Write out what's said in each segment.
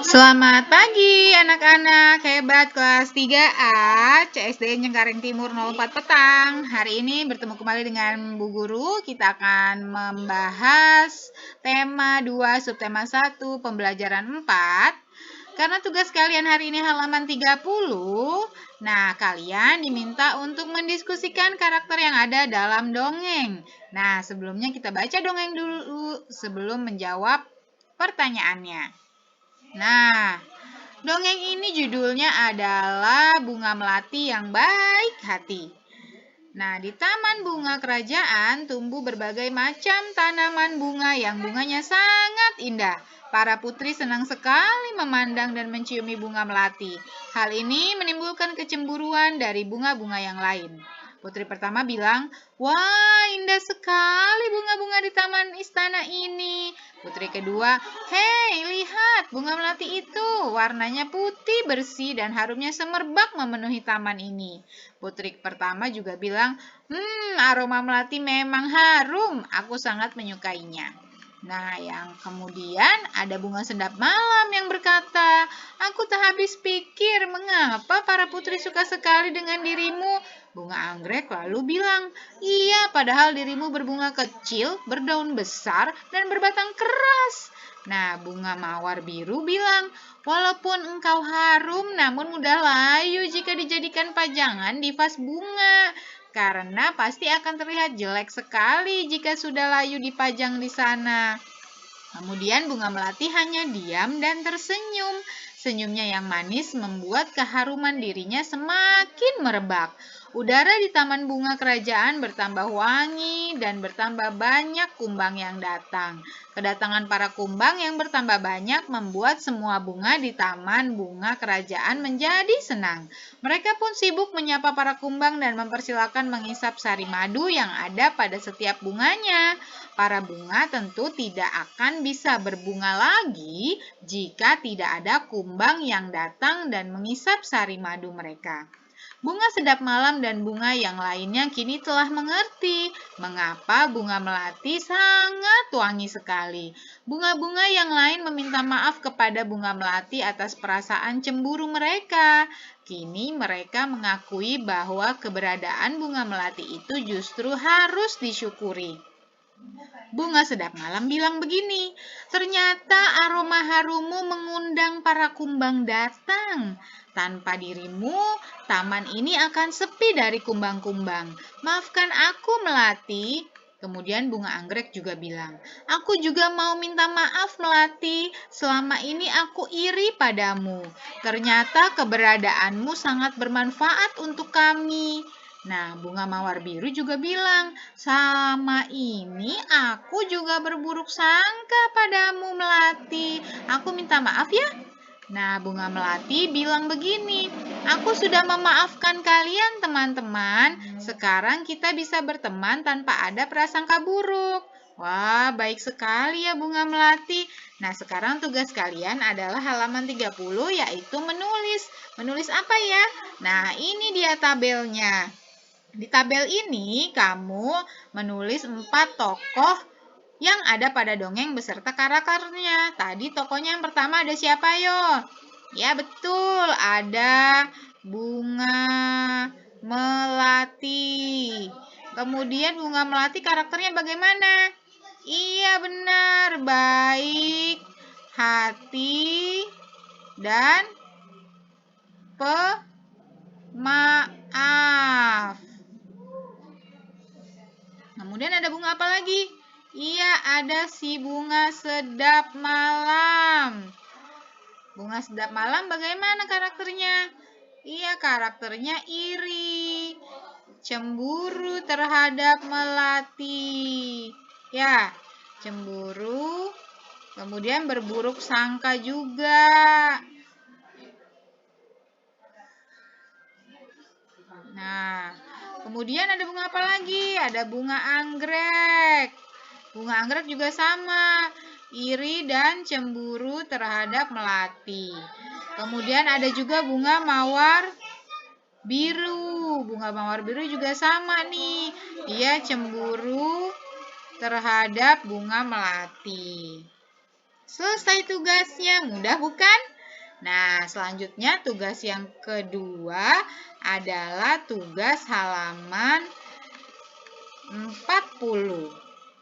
Selamat pagi anak-anak hebat kelas 3A CSD Cengkareng Timur 04 Petang. Hari ini bertemu kembali dengan Bu Guru. Kita akan membahas tema 2 subtema 1 pembelajaran 4. Karena tugas kalian hari ini halaman 30. Nah, kalian diminta untuk mendiskusikan karakter yang ada dalam dongeng. Nah, sebelumnya kita baca dongeng dulu sebelum menjawab pertanyaannya. Nah, dongeng ini judulnya adalah Bunga Melati yang Baik Hati. Nah, di taman bunga kerajaan tumbuh berbagai macam tanaman bunga yang bunganya sangat indah. Para putri senang sekali memandang dan menciumi bunga melati. Hal ini menimbulkan kecemburuan dari bunga-bunga yang lain. Putri pertama bilang, "Wah, indah sekali bunga-bunga di taman istana ini." Putri kedua, "Hei, lihat bunga melati itu. Warnanya putih bersih dan harumnya semerbak memenuhi taman ini." Putri pertama juga bilang, aroma melati memang harum. Aku sangat menyukainya." Nah, yang kemudian ada bunga sedap malam yang berkata, "Aku tak habis pikir mengapa para putri suka sekali dengan dirimu." Bunga anggrek lalu bilang, "Iya, padahal dirimu berbunga kecil, berdaun besar, dan berbatang keras." Nah, bunga mawar biru bilang, "Walaupun engkau harum, namun mudah layu jika dijadikan pajangan di vas bunga. Karena pasti akan terlihat jelek sekali jika sudah layu dipajang di sana." Kemudian bunga melati hanya diam dan tersenyum. Senyumnya yang manis membuat keharuman dirinya semakin merebak. Udara di taman bunga kerajaan bertambah wangi dan bertambah banyak kumbang yang datang. Kedatangan para kumbang yang bertambah banyak membuat semua bunga di taman bunga kerajaan menjadi senang. Mereka pun sibuk menyapa para kumbang dan mempersilakan mengisap sari madu yang ada pada setiap bunganya. Para bunga tentu tidak akan bisa berbunga lagi jika tidak ada kumbang yang datang dan mengisap sari madu mereka. Bunga sedap malam dan bunga yang lainnya kini telah mengerti mengapa bunga melati sangat wangi sekali. Bunga-bunga yang lain meminta maaf kepada bunga melati atas perasaan cemburu mereka. Kini mereka mengakui bahwa keberadaan bunga melati itu justru harus disyukuri. Bunga sedap malam bilang begini, "Ternyata aroma harummu mengundang para kumbang datang. Tanpa dirimu, taman ini akan sepi dari kumbang-kumbang. Maafkan aku, Melati." Kemudian bunga anggrek juga bilang, "Aku juga mau minta maaf, Melati. Selama ini aku iri padamu. Ternyata keberadaanmu sangat bermanfaat untuk kami." Nah, bunga mawar biru juga bilang, "Sama ini aku juga berburuk sangka padamu, Melati. Aku minta maaf ya." Nah, bunga melati bilang begini, "Aku sudah memaafkan kalian, teman-teman. Sekarang kita bisa berteman tanpa ada prasangka buruk." Wah, baik sekali ya bunga melati. Nah, sekarang tugas kalian adalah halaman 30, yaitu menulis. Menulis apa ya? Nah, ini dia tabelnya. Di tabel ini kamu menulis 4 tokoh yang ada pada dongeng beserta karakternya. Tadi tokohnya yang pertama ada siapa yo? Ya betul, ada bunga melati. Kemudian bunga melati karakternya bagaimana? Iya benar, baik hati dan pemaaf. Kemudian ada bunga apa lagi? Iya, ada si bunga sedap malam. Bunga sedap malam bagaimana karakternya? Iya, karakternya iri, cemburu terhadap melati. Ya, cemburu, kemudian berburuk sangka juga. Nah, kemudian ada bunga apa lagi? Ada bunga anggrek. Bunga anggrek juga sama, iri dan cemburu terhadap melati. Kemudian ada juga bunga mawar biru. Bunga mawar biru juga sama nih. Dia cemburu terhadap bunga melati. Selesai tugasnya, mudah bukan? Nah, selanjutnya tugas yang kedua adalah tugas halaman 40.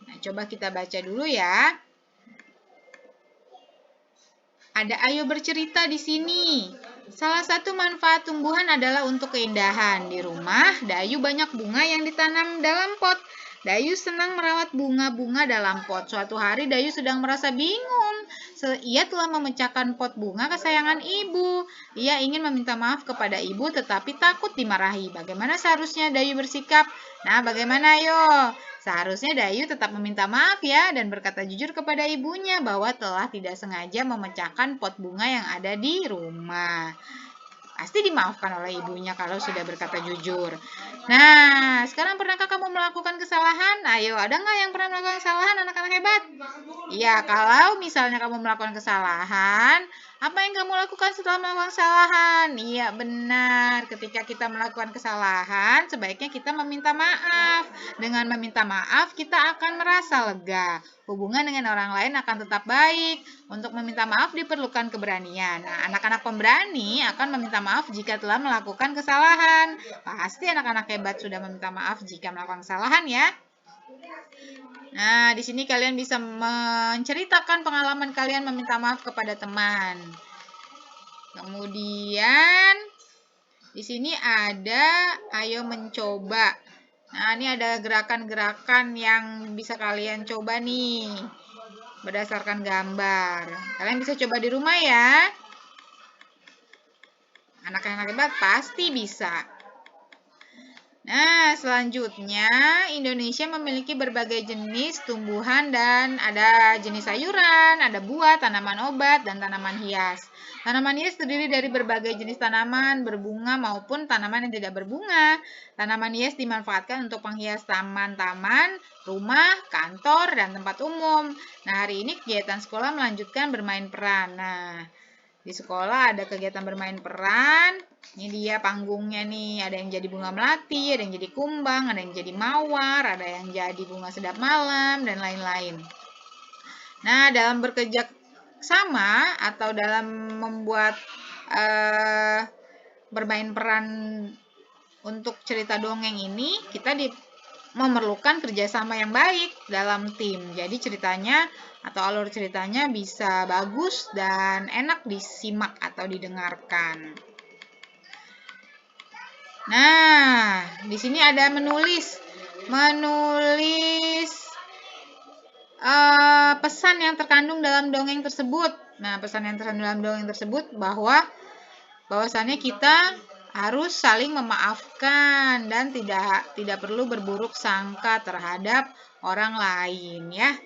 Nah, coba kita baca dulu ya. Ada ayo bercerita di sini. Salah satu manfaat tumbuhan adalah untuk keindahan. Di rumah, Dayu banyak bunga yang ditanam dalam pot. Dayu senang merawat bunga-bunga dalam pot. Suatu hari Dayu sedang merasa bingung. Ia telah memecahkan pot bunga kesayangan ibu. Ia ingin meminta maaf kepada ibu tetapi takut dimarahi. Bagaimana seharusnya Dayu bersikap? Nah, bagaimana yo? Seharusnya Dayu tetap meminta maaf ya dan berkata jujur kepada ibunya bahwa telah tidak sengaja memecahkan pot bunga yang ada di rumah. Pasti dimaafkan oleh ibunya kalau sudah berkata jujur. Nah, sekarang pernahkah kamu melakukan kesalahan? Ayo, ada nggak yang pernah melakukan kesalahan, anak-anak hebat? Iya, kalau misalnya kamu melakukan kesalahan, apa yang kamu lakukan setelah melakukan kesalahan? Iya, benar. Ketika kita melakukan kesalahan, sebaiknya kita meminta maaf. Dengan meminta maaf, kita akan merasa lega. Hubungan dengan orang lain akan tetap baik. Untuk meminta maaf diperlukan keberanian. Nah, anak-anak pemberani akan meminta maaf jika telah melakukan kesalahan. Pasti anak-anak hebat sudah meminta maaf jika melakukan kesalahan ya. Nah, di sini kalian bisa menceritakan pengalaman kalian meminta maaf kepada teman. Kemudian di sini ada ayo mencoba. Nah, ini ada gerakan-gerakan yang bisa kalian coba nih berdasarkan gambar. Kalian bisa coba di rumah ya. Anak-anak hebat pasti bisa. Nah, selanjutnya Indonesia memiliki berbagai jenis tumbuhan dan ada jenis sayuran, ada buah, tanaman obat, dan tanaman hias. Tanaman hias terdiri dari berbagai jenis tanaman berbunga maupun tanaman yang tidak berbunga. Tanaman hias dimanfaatkan untuk penghias taman-taman, rumah, kantor, dan tempat umum. Nah, hari ini kegiatan sekolah melanjutkan bermain peran. Nah, di sekolah ada kegiatan bermain peran. Ini dia panggungnya nih. Ada yang jadi bunga melati, ada yang jadi kumbang, ada yang jadi mawar, ada yang jadi bunga sedap malam, dan lain-lain. Nah, dalam bekerja sama atau dalam membuat bermain peran untuk cerita dongeng ini, kita memerlukan kerjasama yang baik dalam tim. Jadi ceritanya atau alur ceritanya bisa bagus dan enak disimak atau didengarkan. Nah, di sini ada menulis pesan yang terkandung dalam dongeng tersebut. Nah, pesan yang terkandung dalam dongeng tersebut bahwasannya kita harus saling memaafkan dan tidak perlu berburuk sangka terhadap orang lain ya.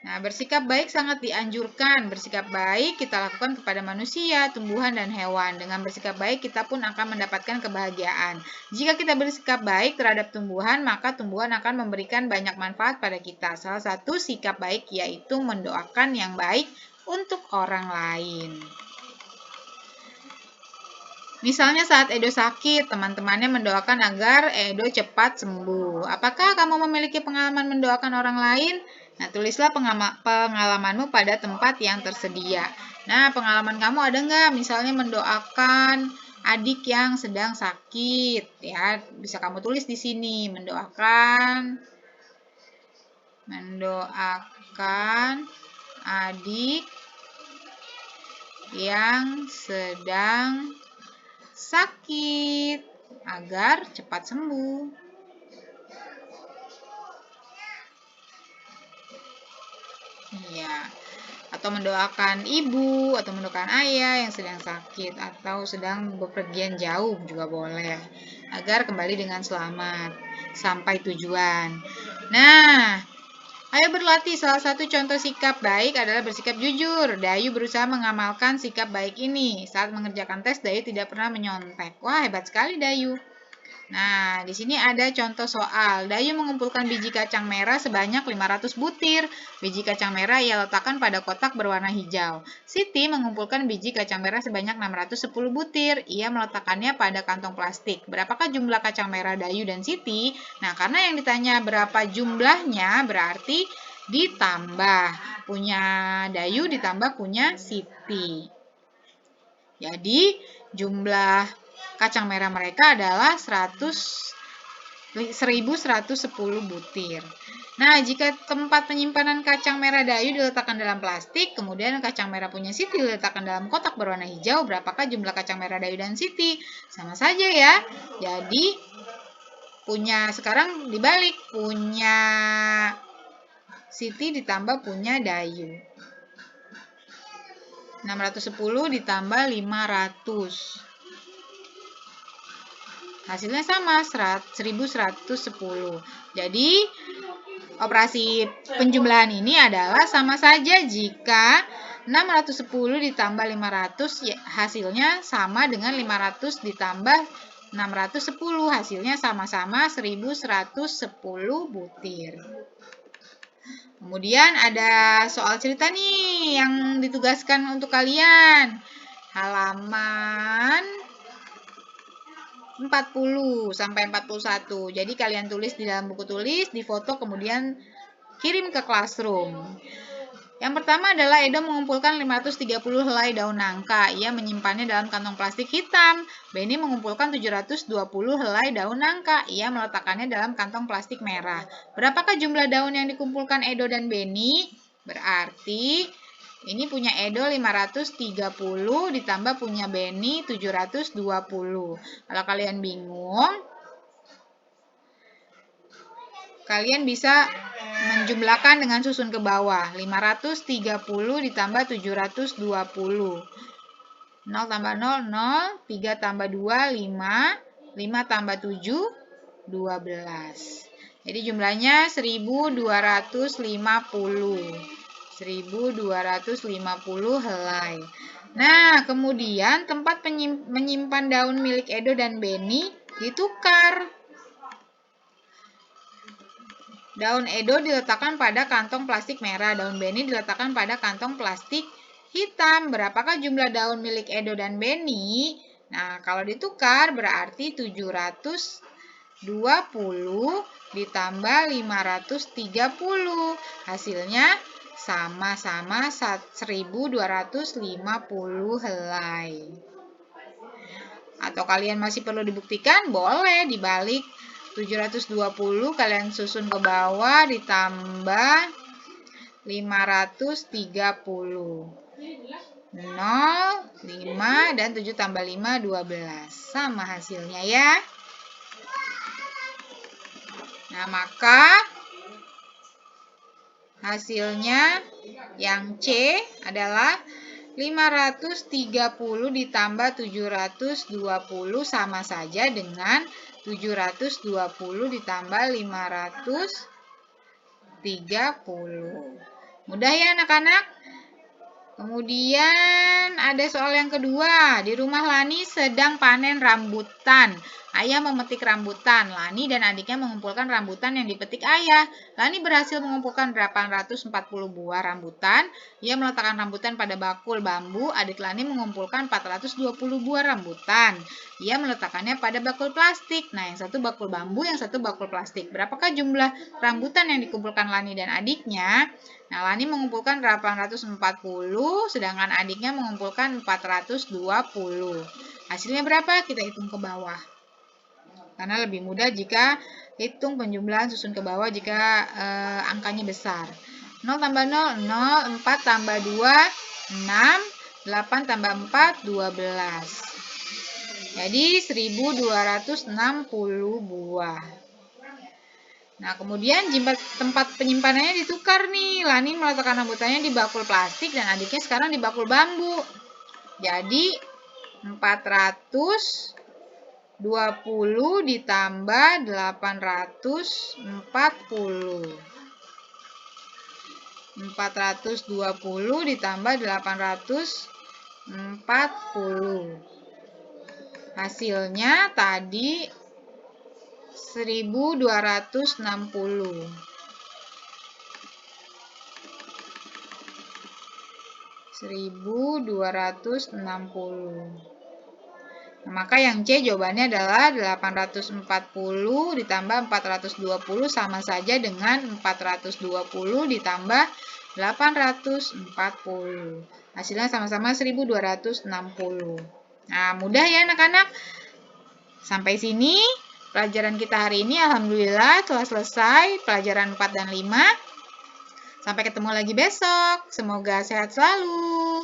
Nah, bersikap baik sangat dianjurkan. Bersikap baik kita lakukan kepada manusia, tumbuhan, dan hewan. Dengan bersikap baik kita pun akan mendapatkan kebahagiaan. Jika kita bersikap baik terhadap tumbuhan, maka tumbuhan akan memberikan banyak manfaat pada kita. Salah satu sikap baik yaitu mendoakan yang baik untuk orang lain. Misalnya saat Edo sakit, teman-temannya mendoakan agar Edo cepat sembuh. Apakah kamu memiliki pengalaman mendoakan orang lain? Nah, tulislah pengalamanmu pada tempat yang tersedia. Nah, pengalaman kamu ada nggak? Misalnya mendoakan adik yang sedang sakit, ya bisa kamu tulis di sini. Mendoakan adik yang sedang sakit agar cepat sembuh. Iya. Atau mendoakan ibu atau mendoakan ayah yang sedang sakit atau sedang bepergian jauh juga boleh agar kembali dengan selamat sampai tujuan. Nah, ayo berlatih. Salah satu contoh sikap baik adalah bersikap jujur. Dayu berusaha mengamalkan sikap baik ini. Saat mengerjakan tes, Dayu tidak pernah menyontek. Wah, hebat sekali Dayu. Nah, di sini ada contoh soal. Dayu mengumpulkan biji kacang merah sebanyak 500 butir. Biji kacang merah ia letakkan pada kotak berwarna hijau. Siti mengumpulkan biji kacang merah sebanyak 610 butir. Ia meletakkannya pada kantong plastik. Berapakah jumlah kacang merah Dayu dan Siti? Nah, karena yang ditanya berapa jumlahnya berarti ditambah. punya Dayu ditambah punya Siti. Jadi jumlah kacang merah mereka adalah 1110 butir. Nah, jika tempat penyimpanan kacang merah Dayu diletakkan dalam plastik, kemudian kacang merah punya Siti diletakkan dalam kotak berwarna hijau, berapakah jumlah kacang merah Dayu dan Siti? Sama saja ya. Jadi sekarang dibalik, punya Siti ditambah punya Dayu. 610 ditambah 500. Hasilnya sama, 1110. Jadi, operasi penjumlahan ini adalah sama saja jika 610 ditambah 500, ya, hasilnya sama dengan 500 ditambah 610. Hasilnya sama-sama 1110 butir. Kemudian ada soal cerita nih yang ditugaskan untuk kalian. Halaman 40 sampai 41. Jadi kalian tulis di dalam buku tulis, difoto, kemudian kirim ke classroom. Yang pertama adalah Edo mengumpulkan 530 helai daun nangka. Ia menyimpannya dalam kantong plastik hitam. Benny mengumpulkan 720 helai daun nangka. Ia meletakkannya dalam kantong plastik merah. Berapakah jumlah daun yang dikumpulkan Edo dan Benny? Berarti ini punya Edo 530 ditambah punya Benny 720. Kalau kalian bingung, kalian bisa menjumlahkan dengan susun ke bawah. 530 ditambah 720. 0 tambah 0, 0. 3 tambah 2, 5. 5 tambah 7, 12. Jadi jumlahnya 1250. 1250 helai. Nah, kemudian tempat menyimpan daun milik Edo dan Benny ditukar. Daun Edo diletakkan pada kantong plastik merah, daun Benny diletakkan pada kantong plastik hitam. Berapakah jumlah daun milik Edo dan Benny? Nah, kalau ditukar berarti 720 ditambah 530. Hasilnya sama-sama 1250 helai. Atau kalian masih perlu dibuktikan? Boleh dibalik. 720 kalian susun ke bawah ditambah 530. 0, 5, dan 7 tambah 5, 12. Sama hasilnya ya. Nah, maka hasilnya yang C adalah 530 ditambah 720 sama saja dengan 720 ditambah 530. Mudah ya anak-anak? Kemudian ada soal yang kedua. Di rumah Lani sedang panen rambutan. Ayah memetik rambutan. Lani dan adiknya mengumpulkan rambutan yang dipetik ayah. Lani berhasil mengumpulkan 840 buah rambutan. Ia meletakkan rambutan pada bakul bambu. Adik Lani mengumpulkan 420 buah rambutan. Ia meletakkannya pada bakul plastik. Nah, yang satu bakul bambu, yang satu bakul plastik. Berapakah jumlah rambutan yang dikumpulkan Lani dan adiknya? Nah, Lani mengumpulkan 840, sedangkan adiknya mengumpulkan 420. Hasilnya berapa? Kita hitung ke bawah. Karena lebih mudah jika hitung penjumlahan susun ke bawah jika angkanya besar. 0 tambah 0, 0. 4 tambah 2, 6. 8 tambah 4, 12. Jadi 1260 buah. Nah, kemudian tempat penyimpanannya ditukar nih. Lani meletakkan rambutannya di bakul plastik dan adiknya sekarang di bakul bambu. Jadi 420 ditambah 840. 420 ditambah 840. Hasilnya tadi 1260. 1260. Nah, maka yang C jawabannya adalah 840 ditambah 420 sama saja dengan 420 ditambah 840. Hasilnya sama-sama 1260. Nah, mudah ya anak-anak. Sampai sini pelajaran kita hari ini. Alhamdulillah telah selesai pelajaran 4 dan 5. Sampai ketemu lagi besok. Semoga sehat selalu.